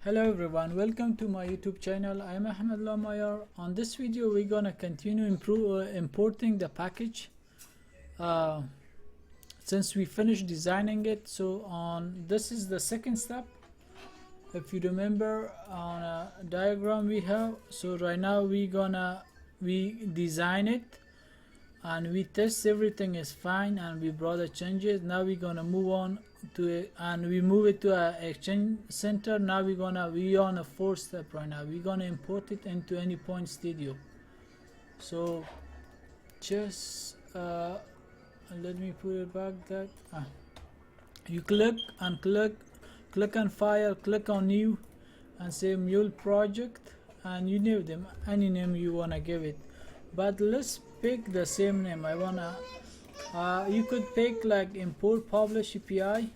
Hello everyone, welcome to my YouTube channel. I am Ahmed Lamayar. On this video we're gonna continue importing the package uh, since we finished designing it. So this is the second step. If you remember on a diagram we have, so right now we design it and we test everything is fine and we brought the changes. Now we're gonna move on to it and we move it to a exchange center. Now we on a fourth step. Right now we're gonna import it into Anypoint Studio. So just let me put it back that you click on file, click on new and say mule project and you name them any name you wanna give it, but let's pick the same name. I wanna you could pick like import publish API,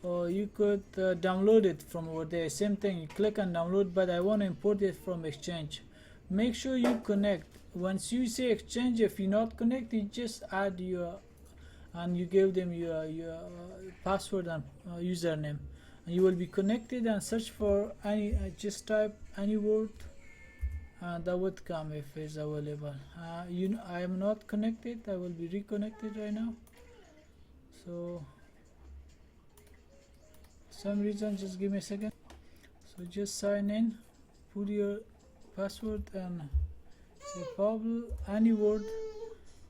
or you could download it from over there. Same thing, you click on download, but I want to import it from Exchange. Make sure you connect. Once you say Exchange, if you're not connected, you just add your and you give them your password and username, and you will be connected and search for any just type any word that would come if it's available. I am not connected. I will be reconnected right now. So some reason, just give me a second. So just sign in, put your password and say Pablo, any word.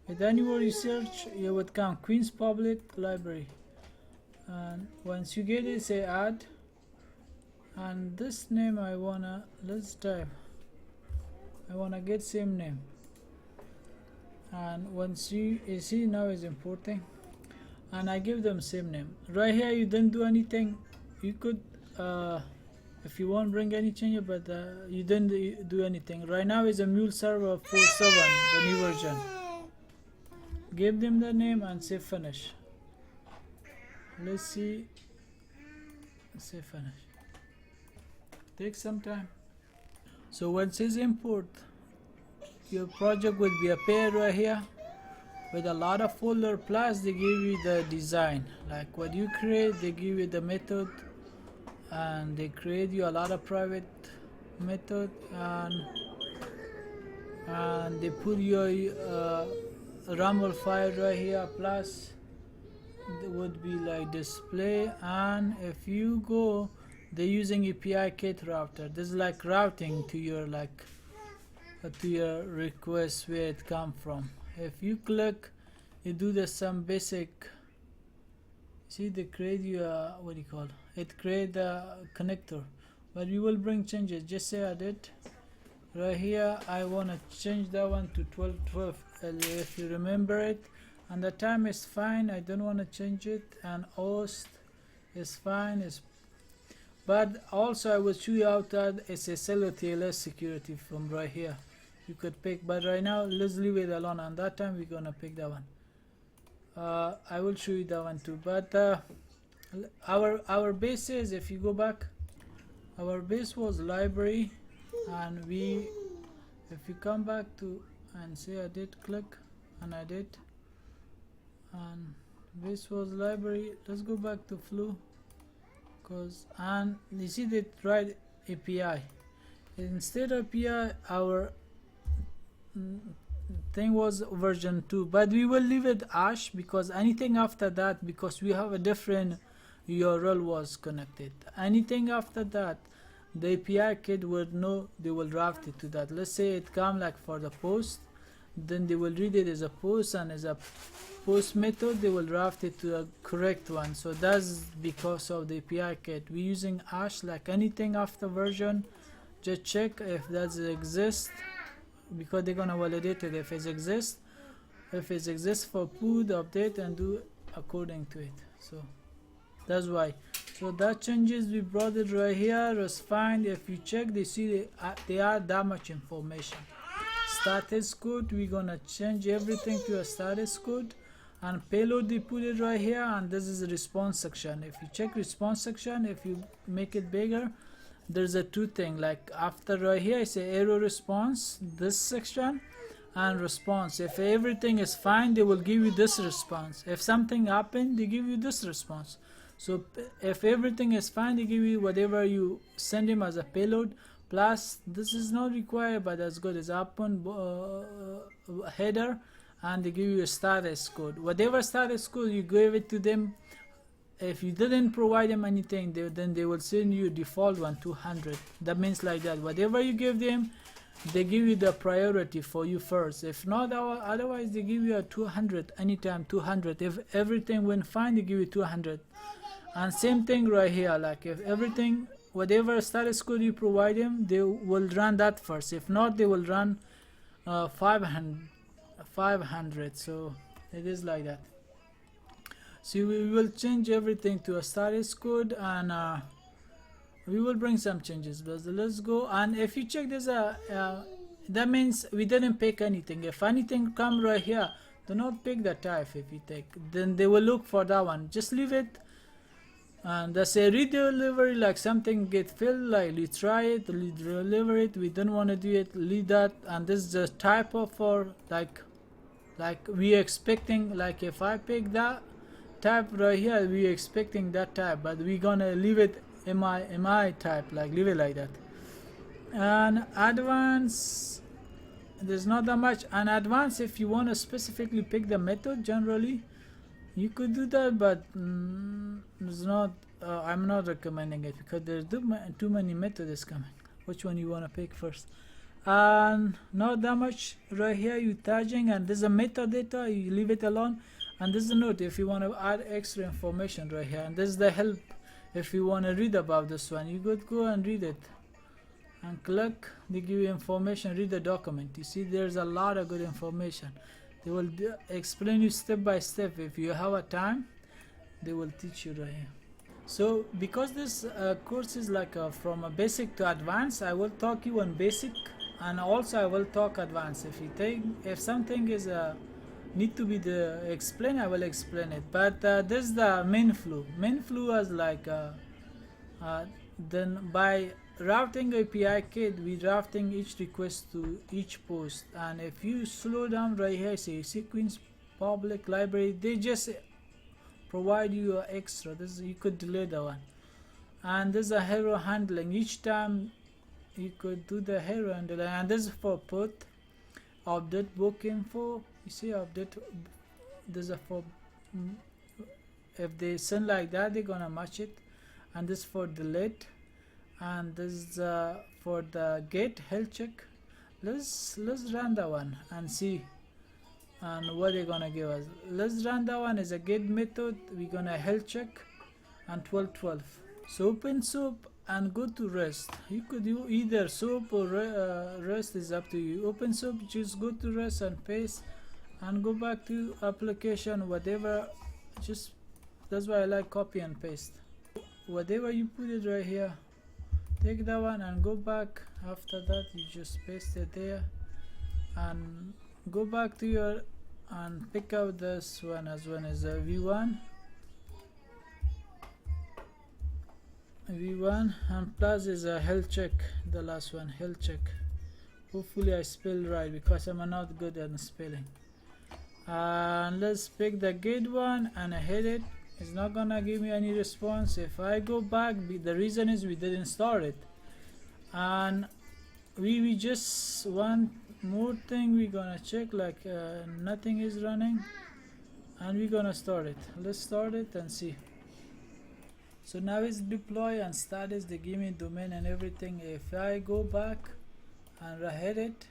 With any word you search, you would come Queen's Public Library, and once you get it, say add, and this name I wanna, let's type, I wanna get same name, and once you see now is importing and I give them same name. Right here you didn't do anything. You could if you want bring any change, but you didn't do anything. Right now is a mule server 4.7, the new version. Give them the name and say finish. Let's see, say finish. Take some time. So when it says import, your project will be appear right here with a lot of folder, plus they give you the design, like what you create. They give you the method and they create you a lot of private method, and they put your ramble file right here, plus there would be like display. And if you go, they're using API kit router. This is like routing to your to your request where it come from. If you click, you do the some basic. See, they create you what do you call it? Create a connector, but you will bring changes. Just say edit. Right here, I wanna change that one to 12.12. If you remember it, and the time is fine. I don't wanna change it, and host is fine. But also I will show you how to add SSL or TLS security from right here. You could pick, but right now let's leave it alone, and that time we're gonna pick that one. I will show you that one too, but our base is, if you go back, our base was library, and if you come back to and say edit, click and edit, and base was library. Let's go back to Flow, and you see that right API instead of API, our thing was version 2, but we will leave it ash, because anything after that, because we have a different URL was connected, anything after that the API kit would know, they will draft it to that. Let's say it come like for the post, then they will read it as a post, and as a post method they will draft it to a correct one. So that's because of the API kit. We're using ash. Like anything after version, just check if that exists, because they're gonna validate it if it exists. If it exists for put update and do according to it. So that's why. So that changes, we brought it right here is fine. If you check, they see they add that much information. Status code, we're gonna change everything to a status code, and payload they put it right here, and this is the response section. If you check response section, if you make it bigger, there's a two thing, like after right here it's a error response, this section, and response. If everything is fine, they will give you this response. If something happened, they give you this response. So if everything is fine, they give you whatever you send him as a payload. Plus this is not required, but as good as open header, and they give you a status code. Whatever status code you give it to them, if you didn't provide them anything, then they will send you default one 200. That means like that, whatever you give them, they give you the priority for you first. If not, otherwise they give you a 200 anytime. 200 if everything went fine, they give you 200. And same thing right here, like if everything, whatever status code you provide them, they will run that first. If not, they will run 500. So it is like that. So we will change everything to a status code, and we will bring some changes. But let's go. And if you check this, that means we didn't pick anything. If anything come right here, do not pick the type. If you take, then they will look for that one. Just leave it. And that's a redelivery, like something get filled, like we try it, deliver it, we don't want to do it, leave that. And this is the type of for like we expecting, like if I pick that type right here, we expecting that type, but we gonna leave it mi type, like leave it like that. And advanced, there's not that much. And advanced, if you want to specifically pick the method, generally you could do that, but it's not. I'm not recommending it because there's too many methods coming. Which one you want to pick first? And not that much right here. You tagging, and there's a metadata. You leave it alone. And this is a note if you want to add extra information right here. And this is the help. If you want to read about this one, you could go and read it. And click. They give you information. Read the document. You see, there's a lot of good information. They will explain you step by step. If you have a time, they will teach you right here. So because this course is like from a basic to advanced, I will talk you on basic, and also I will talk advanced. If something is need to be explained, I will explain it. But this is the main flow. Main flow is like then by routing API kit, we routing each request to each post. And if you slow down right here, say sequence public library, they just provide you extra. This you could delete that one. And there's a hero handling. Each time you could do the hero handling. And this is for put update book info. You see update. There's a for if they send like that, they're gonna match it. And this for delete. And this is for the get health check. Let's run that one and see and what they're gonna give us. Let's run that one as a get method. We're gonna health check and 1212. So open SOAP and go to rest. You could do either SOAP or rest, is up to you. Open SOAP, just go to rest and paste and go back to application, whatever. Just that's why I like copy and paste. Whatever you put it right here, take that one and go back. After that, you just paste it there and go back to your and pick out this one as one as a v1 and plus is a health check. The last one, health check. Hopefully I spelled right because I'm not good at spelling. And let's pick the gate one and I hit it. It's not gonna give me any response. If I go back, the reason is we didn't start it. And we just one more thing we're gonna check, like nothing is running, and we're gonna start it. Let's start it and see. So now it's deploy and status. They give me domain and everything. If I go back and hit it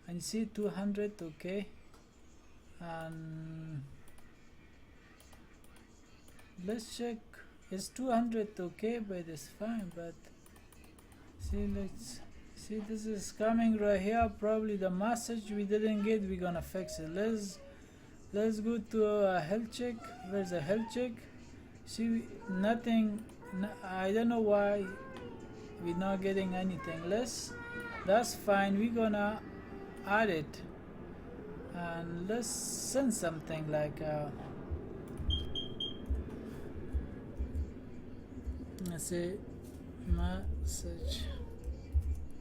and see 200, okay, and let's check. It's 200, okay, but it's fine. But see, let's see, this is coming right here. Probably the message we didn't get, we're gonna fix it. Let's go to a health check. Where's the health check? See, nothing. I don't know why we're not getting anything. That's fine. We're gonna add it and let's send something like let's say message.